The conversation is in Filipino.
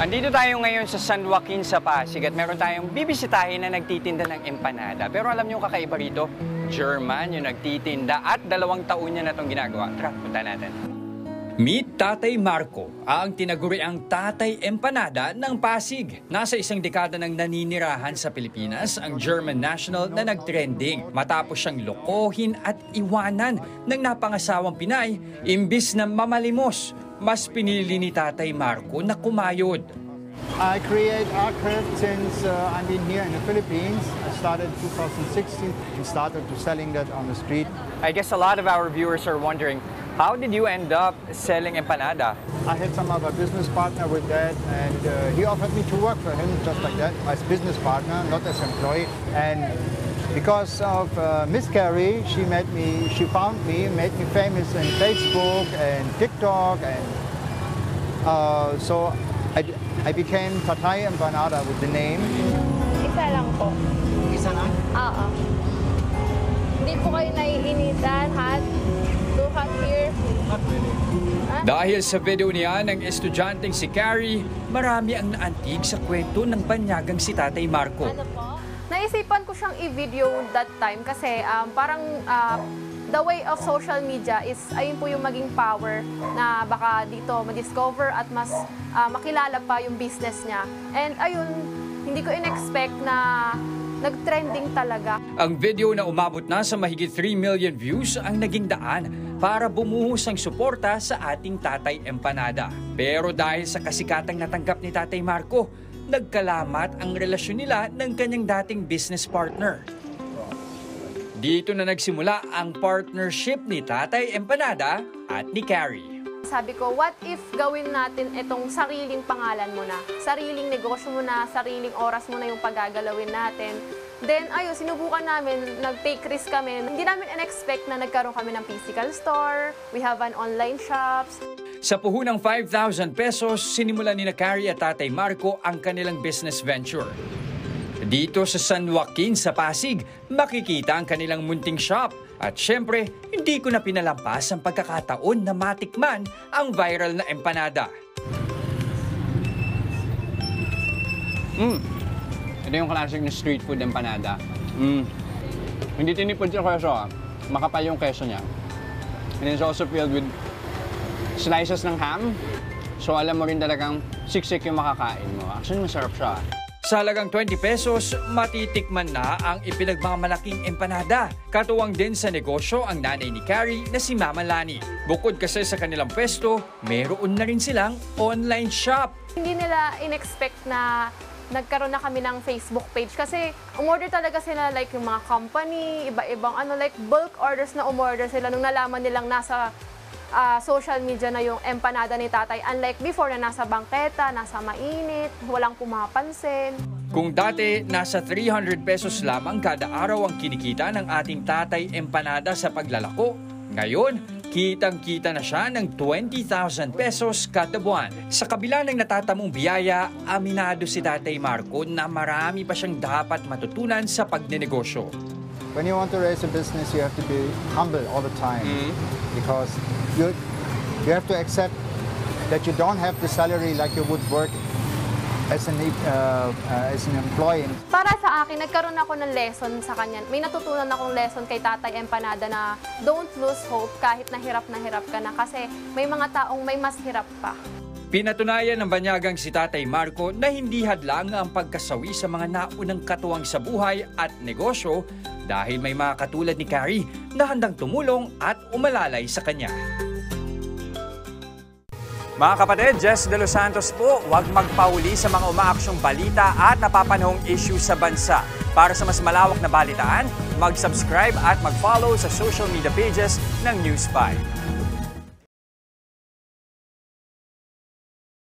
Andito tayo ngayon sa San Joaquin sa Pasig at meron tayong bibisitahin na nagtitinda ng empanada. Pero alam niyo kakaiba rito, German yung nagtitinda at 2 taon niya na itong ginagawa. Tara, punta natin. Meet Tatay Marco, ang tinaguriang Tatay Empanada ng Pasig. Nasa 1 dekada nang naninirahan sa Pilipinas ang German national na nagtrending matapos siyang lokohin at iwanan ng napangasawang Pinay. Imbis na mamalimos, mas pinili ni Tatay Marco na kumayod. I create aircraft since I've been here in the Philippines. I started 2016 and started to selling that on the street. I guess a lot of our viewers are wondering, how did you end up selling empanada? I had some other business partner with that, and he offered me to work for him just like that, as business partner, not as employee. And because of Miss Carrie, she found me, made me famous in Facebook and TikTok, and so I became Tatay Empanada with the name. Isa lang po. Isa lang? Oo. Hindi po kayo naiinitan, hot? Too hot here? Not really. Dahil sa video niya ng estudyanteng si Carrie, marami ang naantig sa kwento ng banyagang si Tatay Marco. Ano po? Naisipan ko siyang i-video that time kasi parang the way of social media is ayun po yung maging power na baka dito ma-discover at mas makilala pa yung business niya. And ayun, hindi ko in-expect na nag-trending talaga. Ang video na umabot na sa mahigit 3 million views ang naging daan para bumuhos ang suporta sa ating Tatay Empanada. Pero dahil sa kasikatang natanggap ni Tatay Marco, nagkalamat ang relasyon nila ng kanyang dating business partner. Dito na nagsimula ang partnership ni Tatay Empanada at ni Carrie. Sabi ko, what if gawin natin itong sariling pangalan mo na, sariling negosyo mo na, sariling oras mo na yung pagagalawin natin. Then, ayun, sinubukan namin, nag-take risk kami. Hindi namin in-expect na nagkaroon kami ng physical store, we have an online shops. Sa puhunang 5,000 pesos, sinimulan ni Carrie at Tatay Marco ang kanilang business venture. Dito sa San Joaquin sa Pasig, makikita ang kanilang munting shop. At syempre, hindi ko na pinalampas ang pagkakataon na matikman ang viral na empanada. Ito yung classic na street food empanada. Hindi tinipid sa keso, makapal yung keso niya. And it's also filled with slices ng ham. So alam mo rin talagang siksik yung makakain mo. Actually, masarap siya. Sa halagang 20 pesos, matitikman na ang ipinagmamalaking empanada. Katuwang din sa negosyo ang nanay ni Carrie na si Mama Lani. Bukod kasi sa kanilang pwesto, meron na rin silang online shop. Hindi nila in-expect na nagkaroon na kami ng Facebook page kasi umorder talaga sila like yung mga company, iba-ibang like bulk orders na umorder sila nung nalaman nilang nasa social media na yung empanada ni Tatay. Unlike before na nasa bangketa, nasa mainit, walang pumapansin. Kung dati, nasa 300 pesos lamang kada araw ang kinikita ng ating Tatay Empanada sa paglalako, ngayon, kitang-kita na siya ng 20,000 pesos kada buwan. Sa kabila ng natatamong biyaya, aminado si Tatay Marco na marami pa siyang dapat matutunan sa pagnenegosyo. When you want to raise a business, you have to be humble all the time. Because you have to accept that you don't have the salary like you would work as an employee. Para sa akin, nagkaroon ako ng lesson sa kanya. May natutunan akong lesson kay Tatay Empanada na don't lose hope kahit na hirap ka na kasi may mga taong may mas hirap pa. Pinatunayan ng banyagang si Tatay Marco na hindi hadlang ang pagkasawi sa mga naunang katuwang sa buhay at negosyo dahil may mga katulad ni Carrie na handang tumulong at umalalay sa kanya. Mga kapatid, Jess De Los Santos po, huwag magpauli sa mga umaaksyong balita at napapanahong issue sa bansa. Para sa mas malawak na balitaan, mag-subscribe at mag-follow sa social media pages ng News 5.